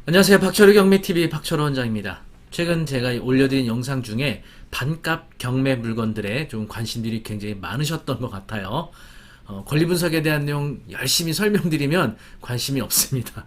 안녕하세요. 박철우 경매TV 박철우 원장입니다. 최근 제가 올려드린 영상 중에 반값 경매 물건들에 좀 관심들이 굉장히 많으셨던 것 같아요. 권리 분석에 대한 내용 열심히 설명드리면 관심이 없습니다.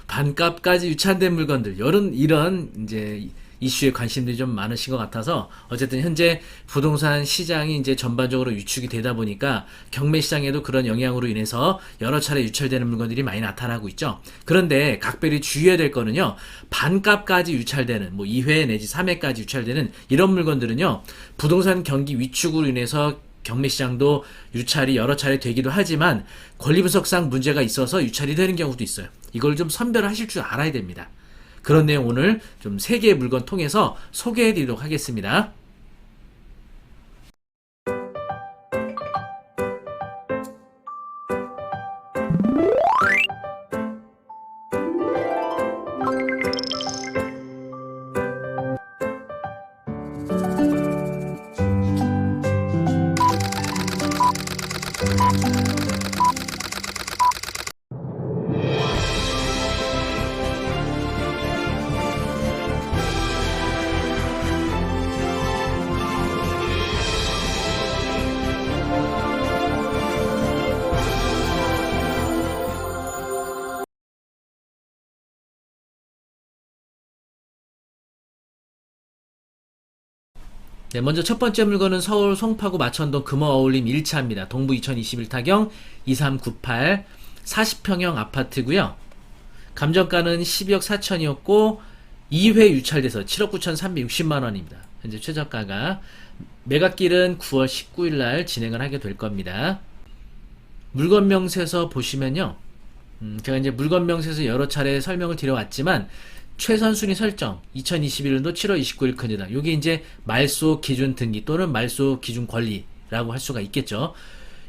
반값까지 유찰된 물건들, 이런 이제 이슈에 관심들이 좀 많으신 것 같아서 어쨌든 현재 부동산 시장이 이제 전반적으로 위축이 되다 보니까 경매 시장에도 그런 영향으로 인해서 여러 차례 유찰되는 물건들이 많이 나타나고 있죠. 그런데 각별히 주의해야 될 거는요. 반값까지 유찰되는 2회 내지 3회까지 유찰되는 이런 물건들은요. 부동산 경기 위축으로 인해서 경매 시장도 유찰이 여러 차례 되기도 하지만 권리 분석상 문제가 있어서 유찰이 되는 경우도 있어요. 이걸 좀 선별하실 줄 알아야 됩니다. 그런 내용 오늘 좀 3개의 물건 통해서 소개해 드리도록 하겠습니다. 네, 먼저 첫 번째 물건은 서울 송파구 마천동 금호 어울림 1차입니다. 동부 2021 타경 2398 40평형 아파트고요. 감정가는 12억 4천이었고 2회 유찰돼서 7억 9,360만원입니다. 현재 최저가가 매각길은 9월 19일 날 진행을 하게 될 겁니다. 물건 명세서 보시면요. 제가 이제 물건 명세서 여러 차례 설명을 드려왔지만 최선 순위 설정 2021년도 7월 29일 근저당 요게 이제 말소 기준 등기 또는 말소 기준 권리라고 할 수가 있겠죠.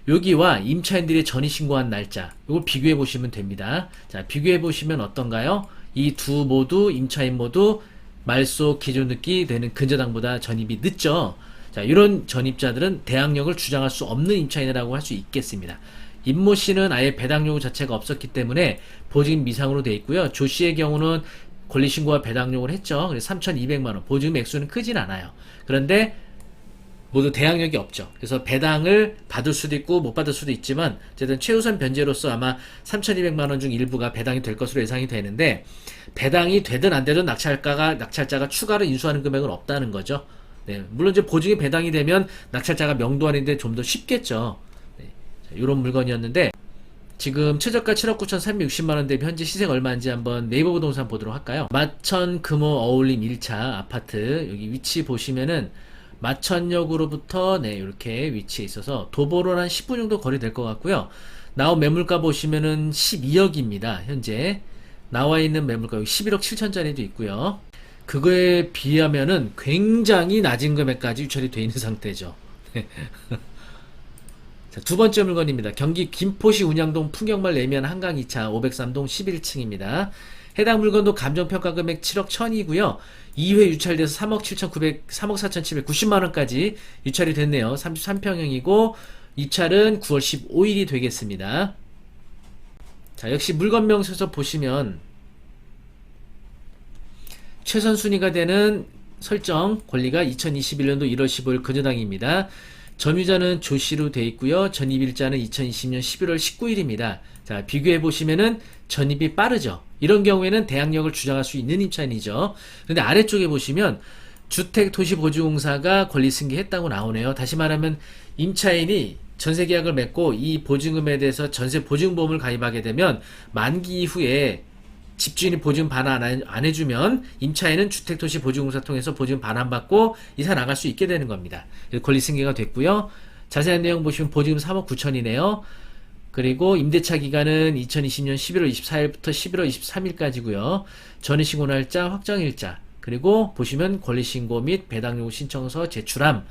여기와 임차인들이 전입 신고한 날짜 요걸 비교해 보시면 됩니다. 자, 비교해 보시면 어떤가요? 이 두 모두 임차인 모두 말소 기준 등기 되는 근저당보다 전입이 늦죠. 자, 이런 전입자들은 대항력을 주장할 수 없는 임차인이라고 할 수 있겠습니다. 임모 씨는 아예 배당 요구 자체가 없었기 때문에 보증 미상으로 되어 있고요. 조 씨의 경우는 권리신고와 배당 요구를 했죠. 그래서 3,200만원. 보증 액수는 크진 않아요. 그런데 모두 대항력이 없죠. 그래서 배당을 받을 수도 있고 못 받을 수도 있지만 어쨌든 최우선 변제로서 아마 3,200만원 중 일부가 배당이 될 것으로 예상이 되는데 배당이 되든 안 되든 낙찰자가 추가로 인수하는 금액은 없다는 거죠. 네, 물론 이제 보증이 배당이 되면 낙찰자가 명도하는데 좀 더 쉽겠죠. 네, 이런 물건이었는데 지금 최저가 7억 9,360만원 대비 현재 시세가 얼마인지 한번 네이버 부동산 보도록 할까요? 마천 금호 어울림 1차 아파트 여기 위치 보시면은 마천역으로부터 이렇게 위치해 있어서 도보로 한 10분 정도 거리 될 것 같고요. 나온 매물가 보시면은 12억입니다. 현재 나와 있는 매물가 여기 11억 7천짜리도 있고요. 그거에 비하면은 굉장히 낮은 금액까지 유찰이 되어 있는 상태죠. 자, 두 번째 물건입니다. 경기 김포시 운양동 풍경마을 내면 한강 2차 503동 11층입니다. 해당 물건도 감정평가 금액 7억 1000이고요. 2회 유찰돼서 3억 4,790만원까지 유찰이 됐네요. 33평형이고 입찰은 9월 15일이 되겠습니다. 자, 역시 물건 명세서 보시면 최선 순위가 되는 설정 권리가 2021년도 1월 15일 근저당입니다. 점유자는 조씨로 되어 있고요. 전입일자는 2020년 11월 19일입니다. 자, 비교해 보시면은 전입이 빠르죠. 이런 경우에는 대항력을 주장할 수 있는 임차인이죠. 근데 아래쪽에 보시면 주택도시보증공사가 권리 승계했다고 나오네요. 다시 말하면 임차인이 전세계약을 맺고 이 보증금에 대해서 전세보증보험을 가입하게 되면 만기 이후에 집주인이 보증 반환 안 해주면 임차인은 주택도시보증공사 통해서 보증 반환받고 이사 나갈 수 있게 되는 겁니다. 권리 승계가 됐고요. 자세한 내용 보시면 보증금 3억 9천이네요. 그리고 임대차 기간은 2020년 11월 24일부터 11월 23일까지고요. 전입신고 날짜, 확정일자, 그리고 보시면 권리신고 및 배당요구 신청서 제출함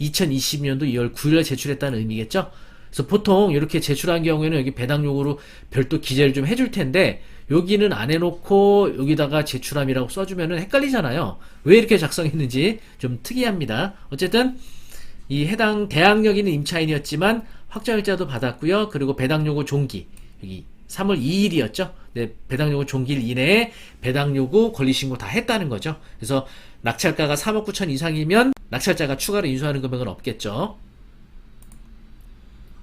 2020년도 2월 9일에 제출했다는 의미겠죠. 그래서 보통 이렇게 제출한 경우에는 여기 배당 요구로 별도 기재를 좀 해줄 텐데 여기는 안 해놓고 여기다가 제출함이라고 써주면은 헷갈리잖아요. 왜 이렇게 작성했는지 좀 특이합니다. 어쨌든 이 해당 대항력 있는 임차인이었지만 확정일자도 받았고요. 그리고 배당 요구 종기 여기 3월 2일이었죠. 네, 배당 요구 종기일 이내에 배당 요구 권리 신고 다 했다는 거죠. 그래서 낙찰가가 3억 9천 이상이면 낙찰자가 추가로 인수하는 금액은 없겠죠.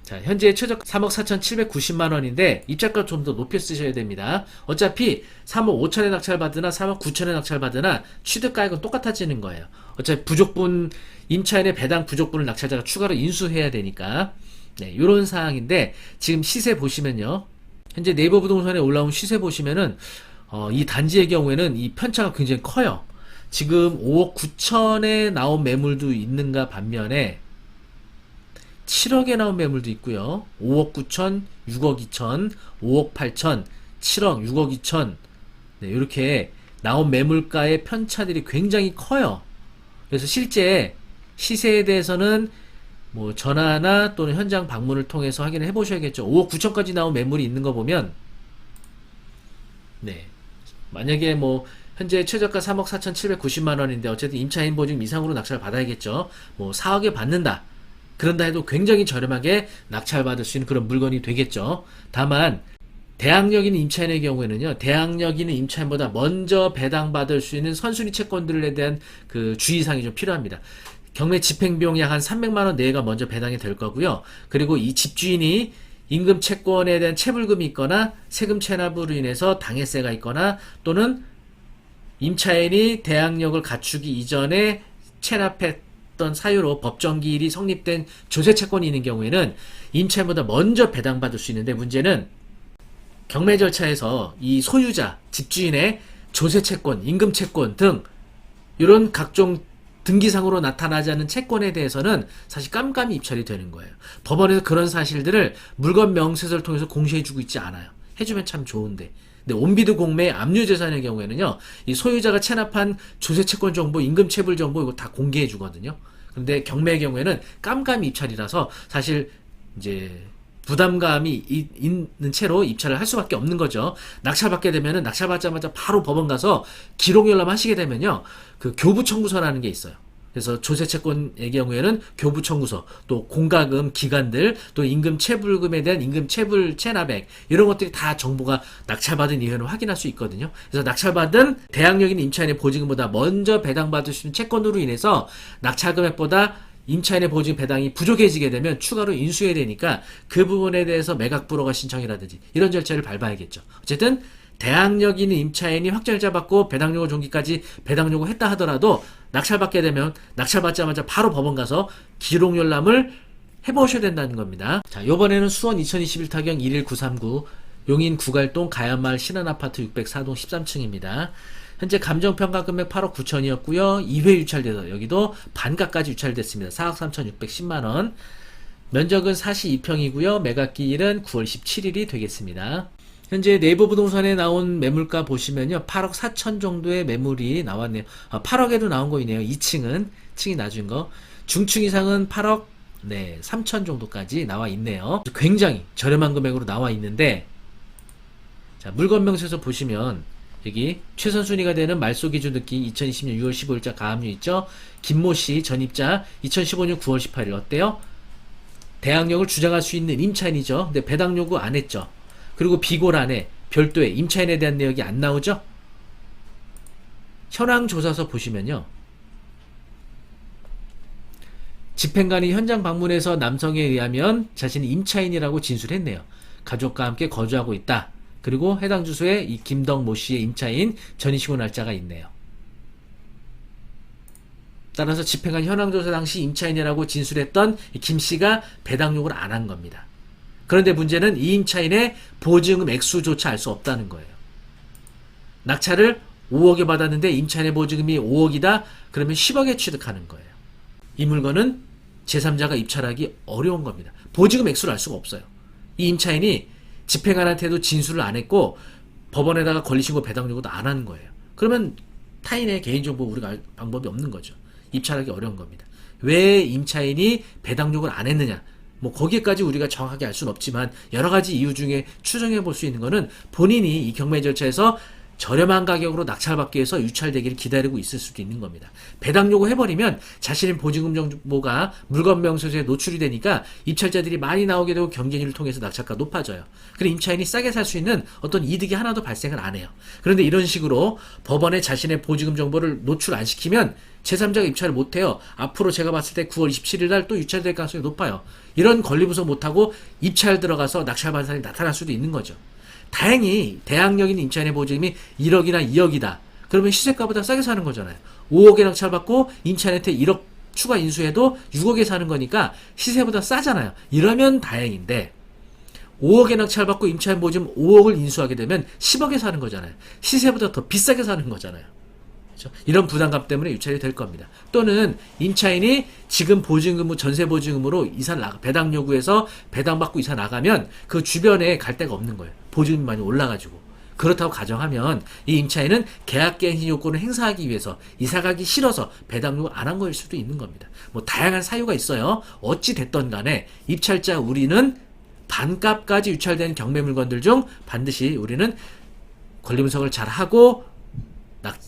자, 현재 최저 3억 4,790만 원인데 입찰가 좀 더 높여 쓰셔야 됩니다. 어차피 3억 5천에 낙찰받으나 3억 9천에 낙찰받으나 취득가액은 똑같아지는 거예요. 어차피 부족분 임차인의 배당 부족분을 낙찰자가 추가로 인수해야 되니까 네, 요런 사항인데 지금 시세 보시면요. 현재 네이버 부동산에 올라온 시세 보시면은 이 단지의 경우에는 이 편차가 굉장히 커요. 지금 5억 9천에 나온 매물도 있는가 반면에 7억에 나온 매물도 있고요. 5억 9천, 6억 2천, 5억 8천, 7억, 6억 2천 네, 이렇게 나온 매물가의 편차들이 굉장히 커요. 그래서 실제 시세에 대해서는 뭐 전화나 또는 현장 방문을 통해서 확인을 해보셔야겠죠. 5억 9천까지 나온 매물이 있는 거 보면 네 만약에 뭐 현재 최저가 3억 4,790만 원인데 어쨌든 임차인 보증 이상으로 낙찰을 받아야겠죠. 뭐 4억에 받는다. 그런다 해도 굉장히 저렴하게 낙찰받을 수 있는 그런 물건이 되겠죠. 다만 대항력 있는 임차인의 경우에는요. 대항력 있는 임차인보다 먼저 배당받을 수 있는 선순위 채권들에 대한 그 주의사항이 좀 필요합니다. 경매 집행비용 약 한 300만 원 내외가 먼저 배당이 될 거고요. 그리고 이 집주인이 임금 채권에 대한 체불금이 있거나 세금 체납으로 인해서 당해세가 있거나 또는 임차인이 대항력을 갖추기 이전에 체납했던 사유로 법정기일이 성립된 조세채권이 있는 경우에는 임차인보다 먼저 배당받을 수 있는데 문제는 경매 절차에서 이 소유자, 집주인의 조세채권, 임금채권 등 이런 각종 등기상으로 나타나지 않는 채권에 대해서는 사실 깜깜이 입찰이 되는 거예요. 법원에서 그런 사실들을 물건 명세서를 통해서 공시해주고 있지 않아요. 해주면 참 좋은데. 근데 온비드 공매 압류재산의 경우에는요, 이 소유자가 체납한 조세채권 정보, 임금체불 정보 이거 다 공개해 주거든요. 근데 경매의 경우에는 깜깜이 입찰이라서 사실 이제 부담감이 있는 채로 입찰을 할 수밖에 없는 거죠. 낙찰받게 되면은 낙찰받자마자 바로 법원 가서 기록열람 하시게 되면요, 그 교부 청구서라는 게 있어요. 그래서 조세채권의 경우에는 교부 청구서, 또 공과금 기간들, 또 임금 체불금에 대한 임금 체불 체납액 이런 것들이 다 정보가 낙찰받은 이유는 확인할 수 있거든요. 그래서 낙찰받은 대항력 있는 임차인의 보증금보다 먼저 배당받을 수 있는 채권으로 인해서 낙찰 금액보다 임차인의 보증 배당이 부족해지게 되면 추가로 인수해야 되니까 그 부분에 대해서 매각 불허가 신청이라든지 이런 절차를 밟아야겠죠. 어쨌든 대항력 있는 임차인이 확정일자 받고 배당 요구 종기까지 배당 요구했다 하더라도 낙찰받게 되면 낙찰받자마자 바로 법원 가서 기록 열람을 해보셔야 된다는 겁니다. 자, 요번에는 수원 2021 타경 11939 용인 구갈동 가연마을 신한아파트 604동 13층입니다. 현재 감정평가 금액 8억 9천이었고요. 2회 유찰돼서 여기도 반가까지 유찰됐습니다. 4억 3,610만원. 면적은 42평이고요. 매각기일은 9월 17일이 되겠습니다. 현재 네이버 부동산에 나온 매물가 보시면요. 8억 4천 정도의 매물이 나왔네요. 8억에도 나온 거 있네요. 2층은, 층이 낮은 거. 중층 이상은 8억 3천 정도까지 나와 있네요. 굉장히 저렴한 금액으로 나와 있는데, 자, 물건명세서 보시면, 여기 최선 순위가 되는 말소기준 듣기 2020년 6월 15일자 가압류 있죠? 김모씨 전입자 2015년 9월 18일 어때요? 대항력을 주장할 수 있는 임차인이죠. 근데 배당 요구 안 했죠. 그리고 비고란에 별도의 임차인에 대한 내역이 안 나오죠? 현황조사서 보시면요. 집행관이 현장 방문해서 남성에 의하면 자신이 임차인이라고 진술했네요. 가족과 함께 거주하고 있다. 그리고 해당 주소에 이 김덕모 씨의 임차인 전입신고 날짜가 있네요. 따라서 집행관 현황조사 당시 임차인이라고 진술했던 김 씨가 배당 요구를 안 한 겁니다. 그런데 문제는 이 임차인의 보증금 액수조차 알 수 없다는 거예요. 낙찰을 5억에 받았는데 임차인의 보증금이 5억이다? 그러면 10억에 취득하는 거예요. 이 물건은 제3자가 입찰하기 어려운 겁니다. 보증금 액수를 알 수가 없어요. 이 임차인이 집행관한테도 진술을 안 했고 법원에다가 권리신고 배당 요구도 안 하는 거예요. 그러면 타인의 개인정보 우리가 알 방법이 없는 거죠. 입찰하기 어려운 겁니다. 왜 임차인이 배당 요구를 안 했느냐? 뭐 거기까지 우리가 정확하게 알 수는 없지만 여러 가지 이유 중에 추정해 볼 수 있는 거는 본인이 이 경매 절차에서 저렴한 가격으로 낙찰받기 위해서 유찰되기를 기다리고 있을 수도 있는 겁니다. 배당 요구해버리면 자신의 보증금 정보가 물건 명세서에 노출이 되니까 입찰자들이 많이 나오게 되고 경쟁률을 통해서 낙찰가 높아져요. 그래 임차인이 싸게 살 수 있는 어떤 이득이 하나도 발생을 안 해요. 그런데 이런 식으로 법원에 자신의 보증금 정보를 노출 안 시키면 제3자가 입찰을 못해요. 앞으로 제가 봤을 때 9월 27일 날 또 유찰될 가능성이 높아요. 이런 권리부서 못하고 입찰 들어가서 낙찰받은 사람이 나타날 수도 있는 거죠. 다행히 대항력 있는 임차인의 보증금이 1억이나 2억이다. 그러면 시세가보다 싸게 사는 거잖아요. 5억에 낙찰받고 임차인한테 1억 추가 인수해도 6억에 사는 거니까 시세보다 싸잖아요. 이러면 다행인데 5억에 낙찰받고 임차인 보증금 5억을 인수하게 되면 10억에 사는 거잖아요. 시세보다 더 비싸게 사는 거잖아요. 그렇죠? 이런 부담감 때문에 유찰이 될 겁니다. 또는 임차인이 지금 보증금, 전세 보증금으로 배당 요구해서 배당받고 이사 나가면 그 주변에 갈 데가 없는 거예요. 보증금이 많이 올라가지고. 그렇다고 가정하면 이 임차인은 계약갱신 요건을 행사하기 위해서 이사 가기 싫어서 배당 요구 안 한 거일 수도 있는 겁니다. 뭐 다양한 사유가 있어요. 어찌 됐던 간에 입찰자 우리는 반값까지 유찰된 경매 물건들 중 반드시 우리는 권리 분석을 잘 하고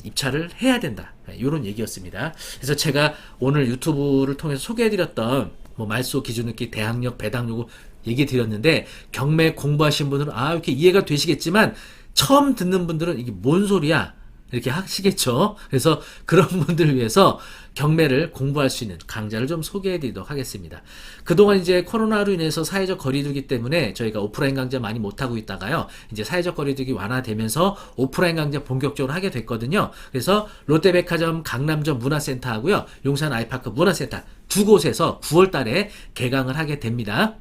입찰을 해야 된다. 이런 얘기였습니다. 그래서 제가 오늘 유튜브를 통해서 소개해드렸던 뭐 말소 기준넣기 대항력 배당 요구 얘기 드렸는데 경매 공부하신 분들은 이렇게 이해가 되시겠지만 처음 듣는 분들은 이게 뭔 소리야 이렇게 하시겠죠. 그래서 그런 분들을 위해서 경매를 공부할 수 있는 강좌를 좀 소개해드리도록 하겠습니다. 그동안 이제 코로나로 인해서 사회적 거리두기 때문에 저희가 오프라인 강좌 많이 못하고 있다가요. 이제 사회적 거리두기 완화되면서 오프라인 강좌 본격적으로 하게 됐거든요. 그래서 롯데백화점 강남점 문화센터 하고요. 용산 아이파크 문화센터 두 곳에서 9월 달에 개강을 하게 됩니다.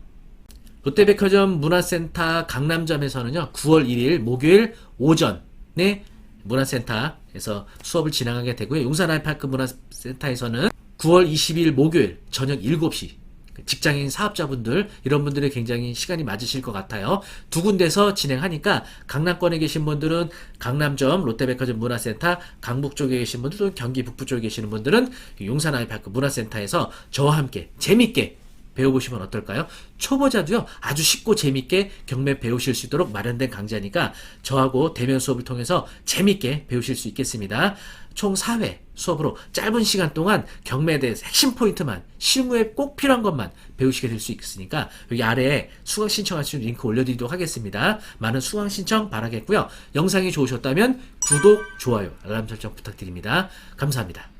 롯데백화점 문화센터 강남점에서는요. 9월 1일 목요일 오전에 문화센터에서 수업을 진행하게 되고요. 용산 아이파크 문화센터에서는 9월 20일 목요일 저녁 7시 직장인 사업자분들 이런 분들이 굉장히 시간이 맞으실 것 같아요. 두 군데서 진행하니까 강남권에 계신 분들은 강남점 롯데백화점 문화센터, 강북 쪽에 계신 분들은 경기 북부 쪽에 계시는 분들은 용산 아이파크 문화센터에서 저와 함께 재밌게 배워보시면 어떨까요? 초보자도요 아주 쉽고 재밌게 경매 배우실 수 있도록 마련된 강좌니까 저하고 대면 수업을 통해서 재밌게 배우실 수 있겠습니다. 총 4회 수업으로 짧은 시간 동안 경매에 대해서 핵심 포인트만 실무에 꼭 필요한 것만 배우시게 될 수 있으니까 여기 아래에 수강 신청할 수 있는 링크 올려드리도록 하겠습니다. 많은 수강 신청 바라겠고요. 영상이 좋으셨다면 구독, 좋아요, 알람 설정 부탁드립니다. 감사합니다.